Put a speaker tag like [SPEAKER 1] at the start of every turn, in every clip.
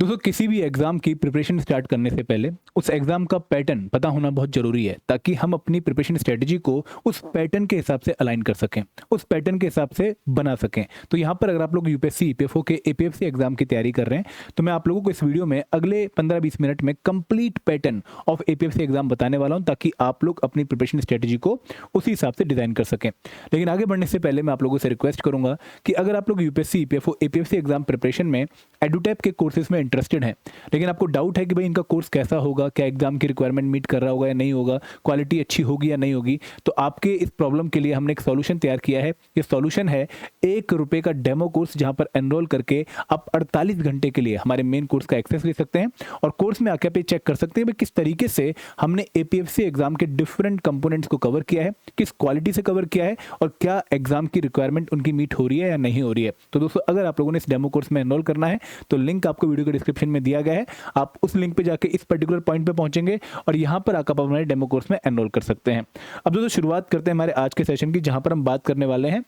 [SPEAKER 1] दोस्तों किसी भी एग्ज़ाम की प्रिपरेशन स्टार्ट करने से पहले उस एग्ज़ाम का पैटर्न पता होना बहुत ज़रूरी है ताकि हम अपनी प्रिपरेशन स्ट्रेटजी को उस पैटर्न के हिसाब से अलाइन कर सकें, उस पैटर्न के हिसाब से बना सकें। तो यहाँ पर अगर आप लोग यूपीएससी, ईपीएफओ के एपीएफसी एग्ज़ाम की तैयारी कर रहे हैं तो मैं आप लोगों को इस वीडियो में अगले 15-20 मिनट में complete pattern of APFC exam बताने वाला हूँ ताकि आप लोग अपनी प्रिपरेशन स्ट्रेटजी को उसी हिसाब से डिज़ाइन कर सकें। लेकिन आगे बढ़ने से पहले मैं आप लोगों से रिक्वेस्ट करूँगा कि अगर आप लोग UPSC, EPFO, APFC exam preparation में एडुटैप के कोर्सेज में इंटरेस्टेड हैं, लेकिन आपको डाउट है कि भाई इनका कोर्स कैसा होगा, क्या एग्जाम की रिक्वायरमेंट मीट कर रहा होगा या नहीं होगा, क्वालिटी अच्छी होगी या नहीं होगी, तो आपके इस प्रॉब्लम के लिए हमने एक सॉल्यूशन तैयार किया है। ये सॉल्यूशन है ₹1 का डेमो कोर्स, जहां पर एनरोल करके आप 48 घंटे के लिए हमारे मेन कोर्स का एक्सेस ले सकते हैं और कोर्स में आके आप चेक कर सकते हैं भाई किस तरीके से हमने एपीएफसी एग्जाम के डिफरेंट कंपोनेंट्स को कवर किया है, किस क्वालिटी से कवर किया है और क्या एग्जाम की रिक्वायरमेंट उनकी मीट हो रही है या नहीं हो रही है। तो दोस्तों अगर आप लोगों ने इस डेमो कोर्स में एनरोल करना है तो लिंक आपको वीडियो के डिस्क्रिप्शन में दिया गया है। आप उस लिंक पे जाके इस पर्टिकुलर पॉइंट पे पहुंचेंगे और यहां पर आकर आप हमारे डेमो कोर्स में एनरोल कर सकते हैं। अब दोस्तों शुरुआत करते हैं हमारे आज के सेशन की, जहां पर हम बात करने वाले हैं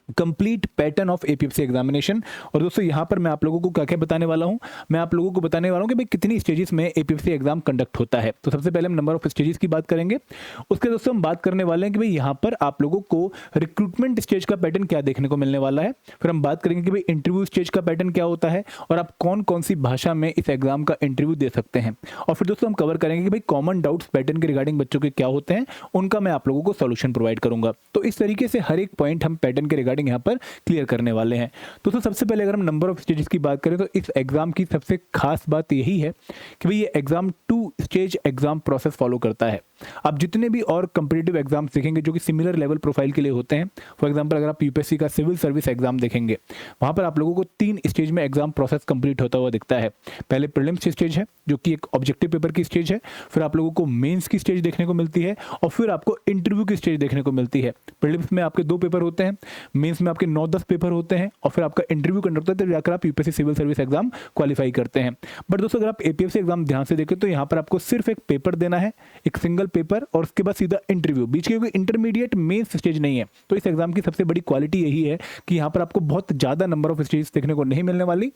[SPEAKER 1] complete pattern of APFC examination. और दोस्तों यहाँ पर मैं आप लोगों को क्या क्या बताने वाला हूँ, मैं आप लोगों को बताने वाला हूँ कि भाई कितनी स्टेजेस में एपीएफसी एग्जाम कंडक्ट होता है। तो सबसे पहले हम नंबर ऑफ स्टेजेस की बात करेंगे। उसके दोस्तों हम बात करने वाले हैं कि भाई यहाँ पर आप लोगों को रिक्रूटमेंट स्टेज का पैटर्न क्या देखने को मिलने वाला है। फिर हम बात करेंगे कि भाई इंटरव्यू स्टेज का पैटर्न क्या होता है और आप कौन कौन सी भाषा में इस एग्जाम का इंटरव्यू दे सकते हैं। और फिर दोस्तों हम कवर करेंगे कि भाई कॉमन डाउट्स पैटर्न के रिगार्डिंग बच्चों के क्या होते हैं, उनका मैं आप लोगों को सोल्यूशन प्रोवाइड करूंगा। तो इस तरीके से हर एक पॉइंट हम पैटर्न के रिगार्डिंग यहाँ पर करने वाले हैं। तो सबसे पहले अगर हम नंबर ऑफ स्टेजेस की बात करें तो इस एग्जाम की सबसे खास बात यही है कि भाई ये exam 2 stage exam process follow करता है। आप जितने भी और कॉम्पिटिटिव एग्जाम्स देखेंगे जो कि सिमिलर लेवल प्रोफाइल के लिए होते हैं, फॉर एग्जांपल अगर आप यूपीएससी का सिविल सर्विस एग्जाम देखेंगे, वहां पर आप लोगों को 3 स्टेज में एग्जाम प्रोसेस कंप्लीट होता हुआ दिखता है। पहले प्रीलिम्स स्टेज है जो कि एक ऑब्जेक्टिव पेपर की स्टेज है, फिर आप लोगों को मेंस की स्टेज देखने को मिलती है और फिर आपको इंटरव्यू की स्टेज देखने को मिलती है। प्रीलिम्स में आपके 2 पेपर होते हैं, मेंस में आपके 9-10 पेपर होते हैं और फिर आपका इंटरव्यू कंडक्ट होता है, तब जाकर आप UPSC civil service exam qualify करते हैं। बट दोस्तों अगर आप एपीएफसी एग्जाम ध्यान से देखें तो यहाँ पर आपको सिर्फ एक पेपर देना है, एक सिंगल पेपर, और उसके बाद सीधा इंटरव्यू। बीच के कोई इंटरमीडिएट मेंस स्टेज नहीं है। तो इस एग्जाम की सबसे बड़ी क्वालिटी यही है कि यहाँ पर आपको बहुत ज्यादा नंबर ऑफ स्टेज देखने को नहीं मिलने वाली।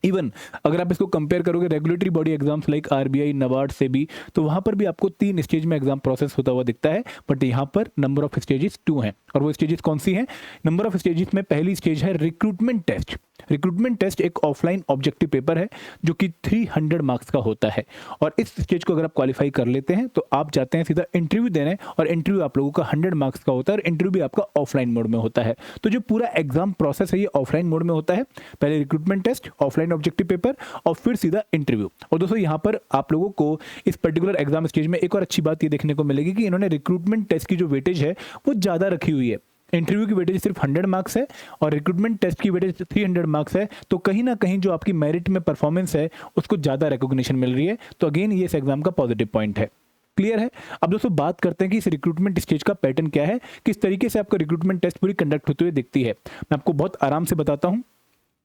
[SPEAKER 1] इवन अगर आप इसको कंपेयर करोगे regulatory body exams like RBI, NABARD से भी, तो वहां पर भी आपको 3 स्टेज में एग्जाम प्रोसेस होता हुआ दिखता है, बट यहां पर नंबर ऑफ स्टेजेस 2 हैं। और वो स्टेजेस कौन सी हैं? नंबर ऑफ स्टेजेस में पहली स्टेज है रिक्रूटमेंट टेस्ट। रिक्रूटमेंट टेस्ट एक ऑफलाइन ऑब्जेक्टिव पेपर है जो कि 300 मार्क्स का होता है और इस स्टेज को अगर आप क्वालिफाई कर लेते हैं तो आप जाते हैं सीधा इंटरव्यू देने, और इंटरव्यू आप लोगों का 100 मार्क्स का होता है और इंटरव्यू भी आपका ऑफलाइन मोड में होता है। तो जो पूरा एग्जाम प्रोसेस है ये ऑफलाइन मोड में होता है। पहले recruitment test, offline objective paper और फिर सीधा इंटरव्यू। और दोस्तों यहाँ पर आप लोगों को इस पर्टिकुलर एग्जाम स्टेज में एक और अच्छी बात ये देखने को मिलेगी कि इन्होंने रिक्रूटमेंट टेस्ट की जो वेटेज है वो ज्यादा रखी हुई है। इंटरव्यू की वेटेज सिर्फ 100 मार्क्स है और रिक्रूटमेंट टेस्ट की वेटेज 300 मार्क्स है। तो कहीं ना कहीं जो आपकी मेरिट में परफॉर्मेंस है उसको ज्यादा रिकॉग्निशन मिल रही है। तो अगेन ये इस एग्जाम का पॉजिटिव पॉइंट है। क्लियर है? अब दोस्तों बात करते हैं कि इस रिक्रूटमेंट स्टेज का पैटर्न क्या है, किस तरीके से आपका रिक्रूटमेंट टेस्ट पूरी कंडक्ट होते हुए दिखती है। मैं आपको बहुत आराम से बताता हूं।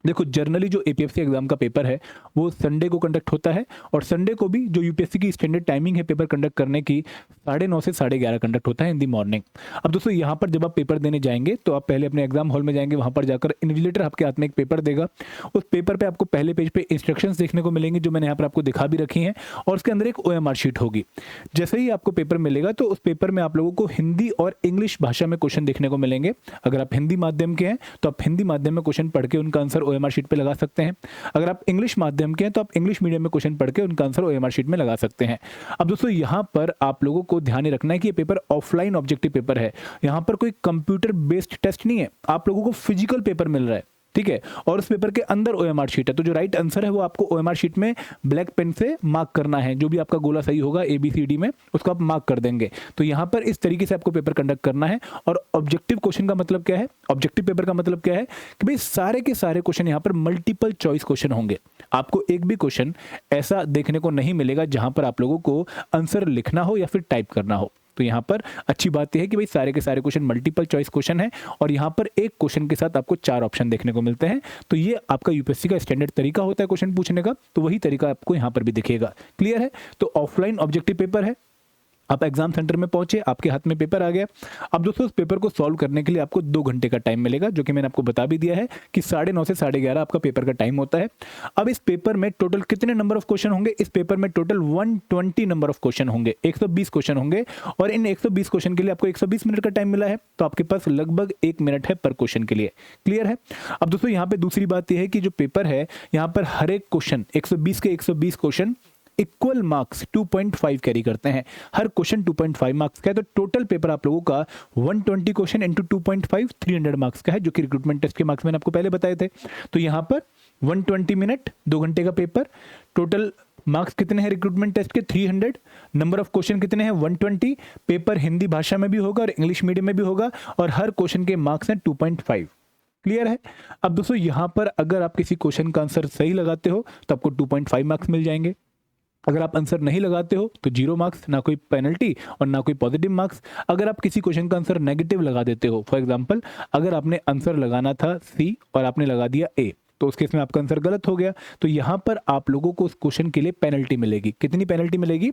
[SPEAKER 1] देखो जनरली जो एपीएफसी एग्जाम का पेपर है वो संडे को कंडक्ट होता है और संडे को भी जो यूपीएससी की स्टैंडर्ड टाइमिंग है पेपर कंडक्ट करने की 9:30 से 11:30 कंडक्ट होता है इन दी मॉर्निंग। अब दोस्तों यहाँ पर जब आप पेपर देने जाएंगे तो आप पहले अपने एग्जाम हॉल में जाएंगे, वहां पर जाकर इन्विजिलेटर आपके हाथ में एक पेपर देगा। उस पेपर पर आपको पहले पेज पे इंस्ट्रक्शंस देखने को मिलेंगे जो मैंने यहाँ पर आपको दिखा भी रखी हैं, और उसके अंदर एक ओएमआर शीट होगी। जैसे ही आपको पेपर मिलेगा तो उस पेपर में आप लोगों को हिंदी और इंग्लिश भाषा में क्वेश्चन देखने को मिलेंगे। अगर आप हिंदी माध्यम के हैं तो आप हिंदी माध्यम में क्वेश्चन पढ़ के उनका आंसर ओएमआर शीट पे लगा सकते हैं। अगर आप इंग्लिश माध्यम के हैं तो आप इंग्लिश मीडियम में क्वेश्चन पढ़ के उनका आंसर ओएमआर शीट में लगा सकते हैं। अब दोस्तों यहां पर आप लोगों को ध्यान रखना है कि ये पेपर ऑफलाइन ऑब्जेक्टिव पेपर है। यहां पर कोई कंप्यूटर बेस्ड टेस्ट नहीं है, आप लोगों को फिजिकल पेपर मिल रहा है, ठीक है। और उस पेपर के अंदर ओएमआर शीट है, तो जो राइट आंसर है वो आपको ओएमआर शीट में ब्लैक पेन से मार्क करना है। जो भी आपका गोला सही होगा ABCD में उसको आप मार्क कर देंगे। तो यहाँ पर इस तरीके से आपको पेपर कंडक्ट करना है। और ऑब्जेक्टिव क्वेश्चन का मतलब क्या है, ऑब्जेक्टिव पेपर का मतलब क्या है कि भाई सारे के सारे क्वेश्चन यहाँ पर मल्टीपल चॉइस क्वेश्चन होंगे। आपको एक भी क्वेश्चन ऐसा देखने को नहीं मिलेगा जहां पर आप लोगों को आंसर लिखना हो या फिर टाइप करना हो। तो यहाँ पर अच्छी बात यह है कि भाई सारे के सारे क्वेश्चन मल्टीपल चॉइस क्वेश्चन है और यहाँ पर एक क्वेश्चन के साथ आपको 4 ऑप्शन देखने को मिलते हैं। तो ये आपका यूपीएससी का स्टैंडर्ड तरीका होता है क्वेश्चन पूछने का, तो वही तरीका आपको यहाँ पर भी दिखेगा। क्लियर है? तो ऑफलाइन ऑब्जेक्टिव पेपर है। आप एग्जाम सेंटर में पहुंचे, आपके हाथ में पेपर आ गया। अब दोस्तों उस पेपर को सॉल्व करने के लिए आपको 2 घंटे का टाइम मिलेगा, जो कि मैंने आपको बता भी दिया है कि 9:30 से 11:30 आपका पेपर का टाइम होता है। अब इस पेपर में टोटल कितने नंबर ऑफ क्वेश्चन होंगे? इस पेपर में टोटल 120 नंबर ऑफ क्वेश्चन होंगे, 120 क्वेश्चन होंगे, और इन 120 क्वेश्चन के लिए आपको 120 मिनट का टाइम मिला है, तो आपके पास लगभग 1 मिनट है पर क्वेश्चन के लिए। क्लियर है? अब दोस्तों यहाँ पे दूसरी बात यह है कि जो पेपर है, यहाँ पर हर एक क्वेश्चन 120 के 120 क्वेश्चन इक्वल मार्क्स 2.5 कैरी करते हैं। हर क्वेश्चन 2.5 मार्क्स का है, तो टोटल पेपर आप लोगों का 120 क्वेश्चन इंटू 2.5 300 मार्क्स का है, जो कि रिक्रूटमेंट टेस्ट के मार्क्स मैंने आपको पहले बताए थे। तो यहाँ पर 120 मिनट, 2 घंटे का पेपर, टोटल मार्क्स कितने हैं रिक्रूटमेंट टेस्ट के? 300। नंबर ऑफ क्वेश्चन कितने हैं? 120। पेपर हिंदी भाषा में भी होगा और इंग्लिश मीडियम में भी होगा, और हर क्वेश्चन के मार्क्स हैं 2.5। क्लियर है? अब दोस्तों यहाँ पर अगर आप किसी क्वेश्चन का आंसर सही लगाते हो तो आपको 2.5 मार्क्स मिल जाएंगे। अगर आप आंसर नहीं लगाते हो तो 0 मार्क्स, ना कोई पेनल्टी और ना कोई पॉजिटिव मार्क्स। अगर आप किसी क्वेश्चन का आंसर नेगेटिव लगा देते हो, फॉर एग्जांपल अगर आपने आंसर लगाना था सी और आपने लगा दिया ए, तो उस केस में आपका आंसर गलत हो गया, तो यहां पर आप लोगों को उस क्वेश्चन के लिए पेनल्टी मिलेगी। कितनी पेनल्टी मिलेगी?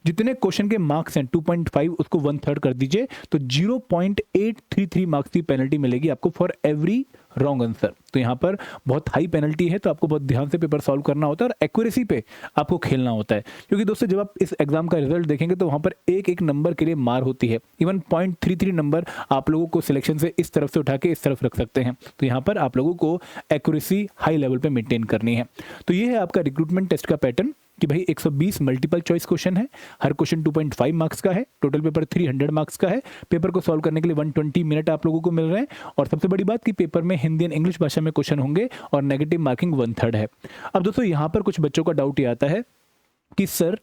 [SPEAKER 1] जितने क्वेश्चन के मार्क्स हैं 2.5, उसको 1/3 कर दीजिए, तो 0.833 मार्क्स की पेनल्टी मिलेगी आपको फॉर एवरी रॉन्ग आंसर। तो यहाँ पर बहुत हाई पेनल्टी है, तो आपको बहुत ध्यान से पेपर सॉल्व करना होता है और एक्यूरेसी पे आपको खेलना होता है, क्योंकि दोस्तों जब आप इस एग्जाम का रिजल्ट देखेंगे तो वहाँ पर एक एक नंबर के लिए मार होती है। इवन 0.33 नंबर आप लोगों को सिलेक्शन से इस तरफ से उठा के इस तरफ रख सकते हैं। तो यहाँ पर आप लोगों को एक्यूरेसी हाई लेवल पे मेंटेन करनी है। तो ये है आपका रिक्रूटमेंट टेस्ट का पैटर्न कि भाई 120 मल्टीपल चॉइस क्वेश्चन है, हर क्वेश्चन 2.5 मार्क्स का है, टोटल पेपर 300 मार्क्स का है। पेपर को सॉल्व करने के लिए 120 मिनट आप लोगों को मिल रहे हैं, और सबसे बड़ी बात कि पेपर में हिंदी एंड इंग्लिश भाषा में क्वेश्चन होंगे और नेगेटिव मार्किंग 1/3 है। अब दोस्तों यहाँ पर कुछ बच्चों का डाउट ये आता है कि सर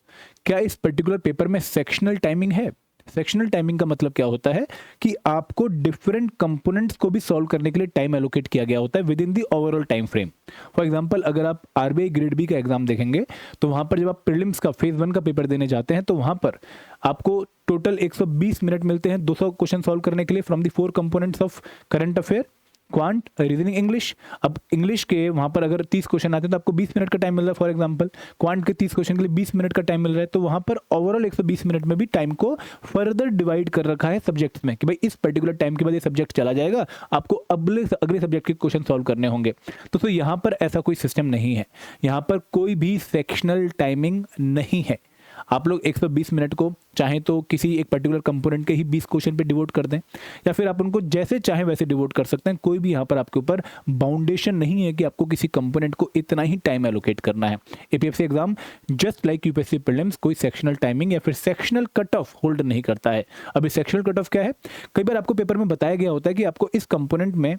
[SPEAKER 1] क्या इस पर्टिकुलर पेपर में सेक्शनल टाइमिंग है? सेक्शनल टाइमिंग का मतलब क्या होता है कि आपको डिफरेंट कंपोनेंट्स को भी सॉल्व करने के लिए टाइम एलोकेट किया गया होता है with in the overall time frame. For example अगर आप आरबीआई ग्रेड बी का एग्जाम देखेंगे तो वहां पर जब आप प्रीलिम्स का फेज 1 का पेपर देने जाते हैं तो वहां पर आपको टोटल 120 मिनट मिलते हैं 200 क्वेश्चन सॉल्व करने के लिए from the 4 components of current affair, quant, reasoning, English. अब इंग्लिश के वहां पर अगर 30 क्वेश्चन आते हैं तो आपको 20 मिनट का टाइम मिल रहा है फॉर एग्जांपल, क्वांट के 30 क्वेश्चन के लिए 20 मिनट का टाइम मिल रहा है। तो वहां पर ओवरऑल 120 मिनट में भी टाइम को फर्दर डिवाइड कर रखा है सब्जेक्ट्स में कि भाई इस पर्टिकुलर टाइम के बाद ये सब्जेक्ट चला जाएगा, आपको अगले सब्जेक्ट के क्वेश्चन सॉल्व करने होंगे। तो यहाँ पर ऐसा कोई सिस्टम नहीं है, यहाँ पर कोई भी सेक्शनल टाइमिंग नहीं है। आप लोग 120 मिनट को चाहे तो किसी एक पर्टिकुलर कंपोनेंट के ही 20 क्वेश्चन पे डिवोट कर दें, या फिर आप उनको जैसे चाहे वैसे डिवोट कर सकते हैं। कोई भी यहाँ पर आपके ऊपर बाउंडेशन नहीं है कि आपको किसी कंपोनेंट को इतना ही टाइम एलोकेट करना है। APFC exam just like UPSC prelims कोई सेक्शनल टाइमिंग या फिर सेक्शनल कट ऑफ होल्ड नहीं करता है। अभी सेक्शनल कट ऑफ क्या है? कई बार आपको पेपर में बताया गया होता है कि आपको इस कंपोनेंट में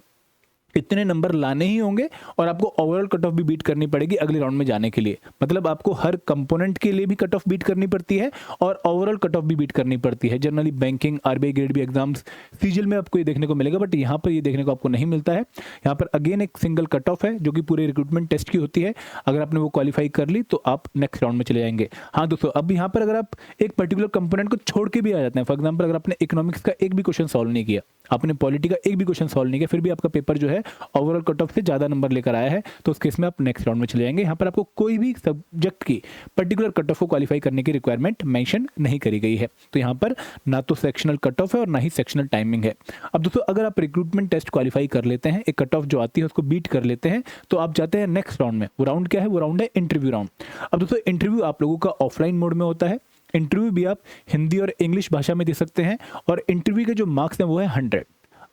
[SPEAKER 1] इतने नंबर लाने ही होंगे और आपको ओवरऑल कट ऑफ भी बीट करनी पड़ेगी अगले राउंड में जाने के लिए। मतलब आपको हर कंपोनेंट के लिए भी कट ऑफ बीट करनी पड़ती है और ओवरऑल कट ऑफ भी बीट करनी पड़ती है। Generally banking, RBI grade B exams, CGL में आपको ये देखने को मिलेगा, बट यहाँ पर ये देखने को आपको नहीं मिलता है। यहाँ पर अगेन एक सिंगल कट ऑफ है जो कि पूरे रिक्रूटमेंट टेस्ट की होती है। अगर आपने वो क्वालिफाई कर ली तो आप नेक्स्ट राउंड में चले जाएंगे। हाँ दोस्तों, अब यहाँ पर अगर आप एक पर्टिकुलर कंपोनेंट को छोड़ के भी आ जाते हैं, फॉर एग्जाम्पल अगर आपने इकोनॉमिक्स का एक भी क्वेश्चन सॉल्व नहीं किया, आपने पॉलिटी का एक भी क्वेश्चन सॉल्व नहीं किया, फिर भी आपका पेपर जो है ओवरऑल कट ऑफ से ज्यादा नंबर लेकर आया है, तो उस केस में आप नेक्स्ट राउंड में चले जाएंगे। यहाँ पर आपको कोई भी सब्जेक्ट की पर्टिकुलर कट ऑफ को क्वालिफाई करने की रिक्वायरमेंट मेंशन नहीं करी गई है। तो यहाँ पर ना तो सेक्शनल कट ऑफ है और ना ही सेक्शनल टाइमिंग है। अब दोस्तों अगर आप रिक्रूटमेंट टेस्ट क्वालिफाई कर लेते हैं, एक कट ऑफ जो आती है उसको बीट कर लेते हैं, तो आप जाते हैं नेक्स्ट राउंड में। वो राउंड क्या है? वो राउंड है इंटरव्यू राउंड। अब दोस्तों इंटरव्यू आप लोगों का ऑफलाइन मोड में होता है। इंटरव्यू भी आप हिंदी और इंग्लिश भाषा में दे सकते हैं, और इंटरव्यू के जो मार्क्स हैं वो है 100।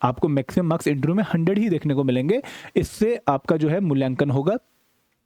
[SPEAKER 1] आपको मैक्सिमम मार्क्स इंटरव्यू में 100 ही देखने को मिलेंगे। इससे आपका जो है मूल्यांकन होगा।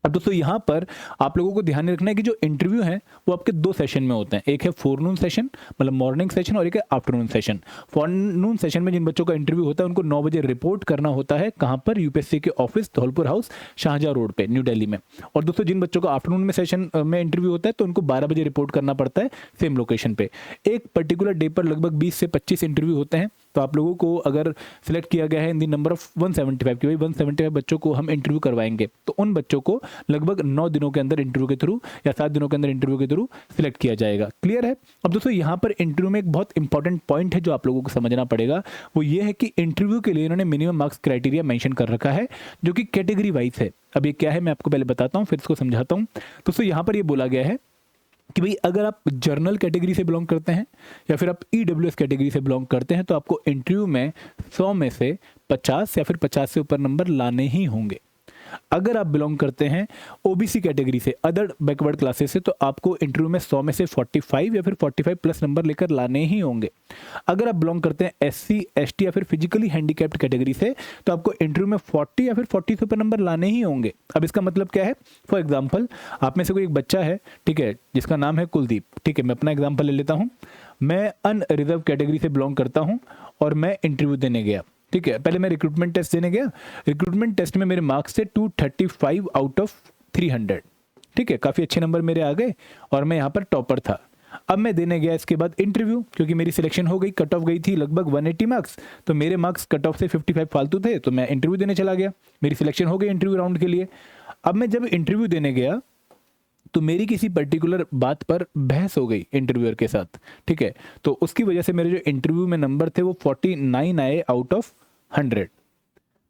[SPEAKER 1] अब दोस्तों यहाँ पर आप लोगों को ध्यान रखना है कि जो इंटरव्यू है वो आपके 2 सेशन में होते हैं। एक है फोरनून सेशन, मतलब मॉर्निंग सेशन, और एक है आफ्टरनून सेशन। फोरनून सेशन में जिन बच्चों का इंटरव्यू होता है उनको 9 बजे रिपोर्ट करना होता है। कहाँ पर? यूपीएससी के office, Dholpur house, Shahjahan road पे, न्यू दिल्ली में। और दोस्तों जिन बच्चों का आफ्टरनून में सेशन में इंटरव्यू होता है तो उनको 12 बजे रिपोर्ट करना पड़ता है सेम लोकेशन पे। एक पर्टिकुलर डे पर लगभग 20 से 25 इंटरव्यू होते हैं। तो आप लोगों को अगर सिलेक्ट किया गया है इन दी नंबर ऑफ 175 कि भाई 175 बच्चों को हम इंटरव्यू करवाएंगे, तो उन बच्चों को लगभग 9 दिनों के अंदर इंटरव्यू के थ्रू या 7 दिनों के अंदर इंटरव्यू के थ्रू सिलेक्ट किया जाएगा। क्लियर है? अब दोस्तों यहाँ पर इंटरव्यू में एक बहुत इंपॉर्टेंट पॉइंट है जो आप लोगों को समझना पड़ेगा। वो ये है कि इंटरव्यू के लिए इन्होंने मिनिमम मार्क्स क्राइटेरिया मेंशन कर रखा है जो कि कैटेगरी वाइज है। अब ये क्या है मैं आपको पहले बताता हूँ, फिर इसको समझाता हूँ। दोस्तों यहाँ पर ये बोला गया है कि भाई अगर आप जर्नल कैटेगरी से बिलोंग करते हैं या फिर आप ईडब्ल्यूएस कैटेगरी से बिलोंग करते हैं तो आपको इंटरव्यू में 100 में से 50 या फिर 50 से ऊपर नंबर लाने ही होंगे। अगर आप बिलोंग करते हैं ओबीसी कैटेगरी से, अदर बैकवर्ड क्लासेस से, तो आपको इंटरव्यू में 100 में से 45 या फिर 45 प्लस नंबर लेकर लाने ही होंगे। अगर आप बिलोंग करते हैं एससी एसटी या फिर फिजिकली हैंडीकैप्ड कैटेगरी से तो आपको इंटरव्यू में 40 या फिर 40 से ऊपर नंबर लाने ही होंगे। अब इसका मतलब क्या है? फॉर एग्जाम्पल, आप में से कोई एक बच्चा है, ठीक है, जिसका नाम है कुलदीप, ठीक है, मैं अपना एग्जाम्पल ले लेता हूँ। मैं अनरिजर्व कैटेगरी से बिलोंग करता हूँ और मैं इंटरव्यू देने गया, ठीक है। पहले मैं रिक्रूटमेंट टेस्ट देने गया, रिक्रूटमेंट टेस्ट में मेरे मार्क्स थे 235 आउट ऑफ 300, ठीक है, काफ़ी अच्छे नंबर मेरे आ गए और मैं यहाँ पर टॉपर था। अब मैं देने गया इसके बाद इंटरव्यू, क्योंकि मेरी सिलेक्शन हो गई, कट ऑफ गई थी लगभग 180 मार्क्स, तो मेरे मार्क्स कट ऑफ से 55 फालतू थे, तो मैं इंटरव्यू देने चला गया, मेरी सिलेक्शन हो गई इंटरव्यू राउंड के लिए। अब मैं जब इंटरव्यू देने गया तो मेरी किसी पर्टिकुलर बात पर बहस हो गई इंटरव्यूअर के साथ, ठीक है, तो उसकी वजह से मेरे जो इंटरव्यू में नंबर थे वो 49 आए आउट ऑफ 100,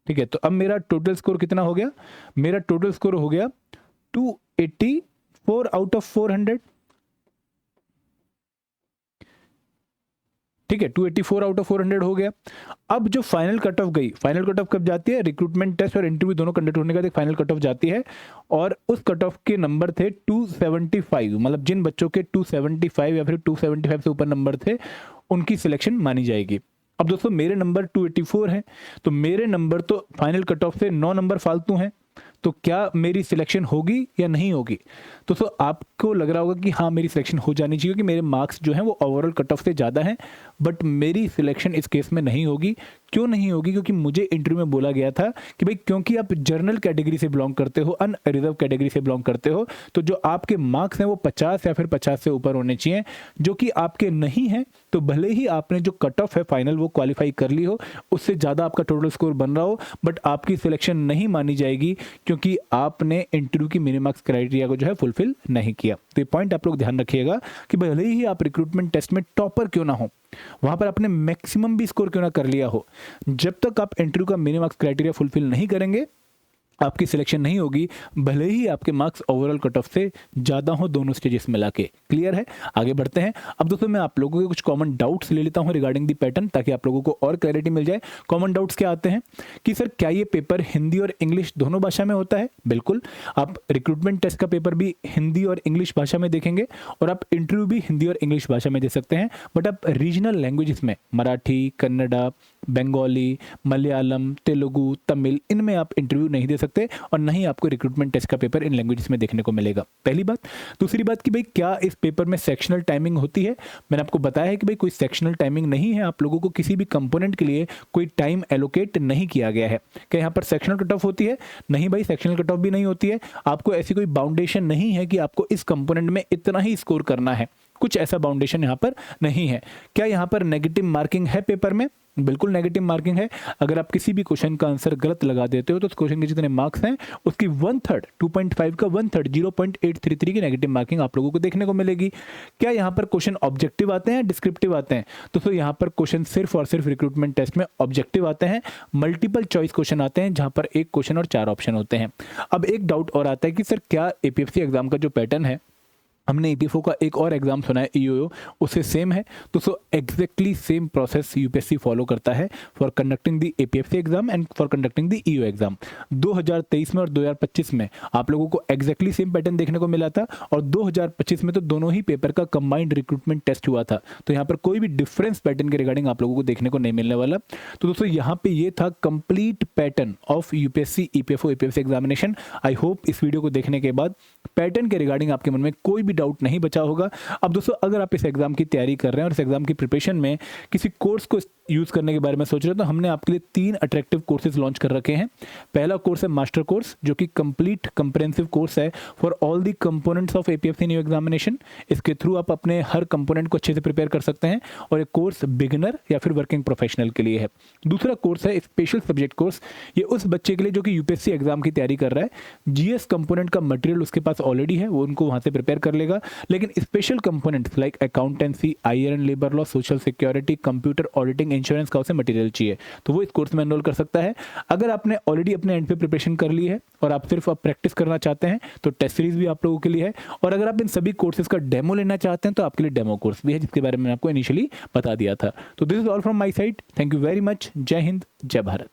[SPEAKER 1] ठीक है। तो अब मेरा टोटल स्कोर कितना हो गया? मेरा टोटल स्कोर हो गया 284 आउट ऑफ 400, ठीक है, 284 आउट ऑफ 400 हो गया। अब जो फाइनल कट ऑफ गई, फाइनल कट ऑफ कब जाती है? रिक्रूटमेंट टेस्ट और इंटरव्यू दोनों कंडक्ट होने के बाद एक फाइनल कट ऑफ जाती है और उस कट ऑफ के नंबर थे 275, मतलब जिन बच्चों के 275 या फिर 275 से ऊपर नंबर थे उनकी सिलेक्शन मानी जाएगी। अब दोस्तों मेरे नंबर 284 हैं, तो मेरे नंबर तो फाइनल कट ऑफ से 9 नंबर फालतू हैं, तो क्या मेरी सिलेक्शन होगी या नहीं होगी? तो आपको लग रहा होगा कि हाँ मेरी सिलेक्शन हो जानी चाहिए, क्योंकि मेरे मार्क्स जो हैं वो ओवरऑल कट ऑफ से ज़्यादा हैं, बट मेरी सिलेक्शन इस केस में नहीं होगी। क्यों नहीं होगी? क्योंकि मुझे इंटरव्यू में बोला गया था कि भाई क्योंकि आप जर्नल कैटेगरी से बिलोंग करते हो, अनरिजर्व कैटेगरी से बिलोंग करते हो, तो जो आपके मार्क्स हैं वो 50 या फिर 50 से ऊपर होने चाहिए, जो कि आपके नहीं हैं। तो भले ही आपने जो कट ऑफ है फाइनल वो क्वालिफाई कर ली हो, उससे ज़्यादा आपका टोटल स्कोर बन रहा हो, बट आपकी सिलेक्शन नहीं मानी जाएगी क्योंकि आपने इंटरव्यू की मिनिमम मार्क्स क्राइटेरिया को जो है फुलफिल नहीं किया। तो ये पॉइंट आप लोग ध्यान रखिएगा कि भले ही आप रिक्रूटमेंट टेस्ट में टॉपर क्यों ना हो, वहां पर आपने मैक्सिमम भी स्कोर क्यों ना कर लिया हो, जब तक आप इंटरव्यू का मिनिमम मार्क्स क्राइटेरिया फुलफिल नहीं करेंगे आपकी सिलेक्शन नहीं होगी, भले ही आपके मार्क्स ओवरऑल कट ऑफ से ज़्यादा हो दोनों स्टेजेस मिला के। क्लियर है? आगे बढ़ते हैं। अब दोस्तों मैं आप लोगों के कुछ कॉमन डाउट्स ले लेता हूं रिगार्डिंग दी पैटर्न, ताकि आप लोगों को और क्लैरिटी मिल जाए। कॉमन डाउट्स क्या आते हैं कि सर क्या ये पेपर हिंदी और इंग्लिश दोनों भाषा में होता है? बिल्कुल, आप रिक्रूटमेंट टेस्ट का पेपर भी हिंदी और इंग्लिश भाषा में देखेंगे और आप इंटरव्यू भी हिंदी और इंग्लिश भाषा में दे सकते हैं, बट आप रीजनल लैंग्वेजेस में मराठी, कन्नड़ा, बंगाली, मलयालम, तेलुगु, तमिल, इनमें आप इंटरव्यू नहीं दे सकते और नहीं आपको रिक्रूटमेंट टेस्ट का पेपर इन लैंग्वेजेस में देखने को मिलेगा। पहली बात। दूसरी बात कि भाई क्या इस पेपर में सेक्शनल टाइमिंग होती है? मैंने आपको बताया है कि भाई कोई सेक्शनल टाइमिंग नहीं है, आप लोगों को किसी भी कंपोनेंट के लिए कोई टाइम एलोकेट नहीं किया गया है। क्या यहाँ पर सेक्शनल कट ऑफ होती है? नहीं भाई, सेक्शनल कट ऑफ भी नहीं होती है। आपको ऐसी कोई बाउंडेशन नहीं है कि आपको इस कंपोनेंट में इतना ही स्कोर करना है, कुछ ऐसा बाउंडेशन यहाँ पर नहीं है। क्या यहाँ पर नेगेटिव मार्किंग है पेपर में? बिल्कुल नेगेटिव मार्किंग है। अगर आप किसी भी क्वेश्चन का आंसर गलत लगा देते हो तो उस क्वेश्चन के जितने मार्क्स हैं उसकी 1/3, 2.5 का 1/3, 0.833 की नेगेटिव मार्किंग आप लोगों को देखने को मिलेगी। क्या यहाँ पर क्वेश्चन ऑब्जेक्टिव आते हैं, डिस्क्रिप्टिव आते हैं? तो यहाँ पर क्वेश्चन सिर्फ और सिर्फ रिक्रूटमेंट टेस्ट में ऑब्जेक्टिव आते हैं, मल्टीपल चॉइस क्वेश्चन आते हैं जहां पर एक क्वेश्चन और 4 ऑप्शन होते हैं। अब एक डाउट और आता है कि सर क्या एपीएफसी एग्जाम का जो पैटर्न है, हमने ईपीएफओ का एक और एग्जाम सुना है ईओओ, उससे सेम है? तो exactly same process UPSC follow करता है for conducting the APFC exam and for conducting the EO exam. 2023 में और 2025 में आप लोगों को एग्जैक्टली सेम पैटर्न देखने को मिला था और 2025 में तो दोनों ही पेपर का कंबाइंड रिक्रूटमेंट टेस्ट हुआ था। तो यहाँ पर कोई भी डिफरेंस पैटर्न के रिगार्डिंग आप लोगों को देखने को नहीं मिलने वाला। तो दोस्तों यहाँ पे ये था complete pattern of UPSC EPFO APFC examination. I hope इस वीडियो को देखने के बाद पैटर्न के रिगार्डिंग आपके मन में कोई भी डाउट नहीं बचा होगा। अब दोस्तों अगर आप इस एग्जाम की तैयारी कर रहे हैं और इस एग्जाम की प्रिपरेशन में किसी कोर्स को यूज करने के बारे में सोच रहे हो तो हमने आपके लिए 3 अट्रैक्टिव कोर्सेज लॉन्च कर रखे हैं। पहला कोर्स है मास्टर कोर्स, जो कि कंप्लीट कंप्रेहेंसिव कोर्स है for all the components of APFC new examination. इसके थ्रू आप अपने हर कंपोनेंट को अच्छे से प्रिपेयर कर सकते हैं और एक कोर्स बिगिनर या फिर वर्किंग प्रोफेशनल के लिए है। दूसरा कोर्स है स्पेशल सब्जेक्ट कोर्स, ये उस बच्चे के लिए जो कि यूपीएससी एग्जाम की तैयारी कर रहा है, जीएस कंपोनेंट का मटेरियल उसके पास ऑलरेडी है, वो उनको वहां से प्रिपेयर कर लेगा मिलेगा, लेकिन special components like accountancy, IR and labour law, social security, computer, auditing, insurance का उसे मटेरियल चाहिए, तो वो इस कोर्स में एनरोल कर सकता है। अगर आपने ऑलरेडी अपने एंड पे प्रिपरेशन कर ली है और आप सिर्फ अब प्रैक्टिस करना चाहते हैं तो टेस्ट सीरीज भी आप लोगों के लिए है, और अगर आप इन सभी कोर्सेज का डेमो लेना चाहते हैं तो आपके लिए डेमो कोर्स भी है, जिसके बारे में मैंने आपको इनिशियली बता दिया था। तो this is all from my side, thank you very much, जय हिंद, जय भारत।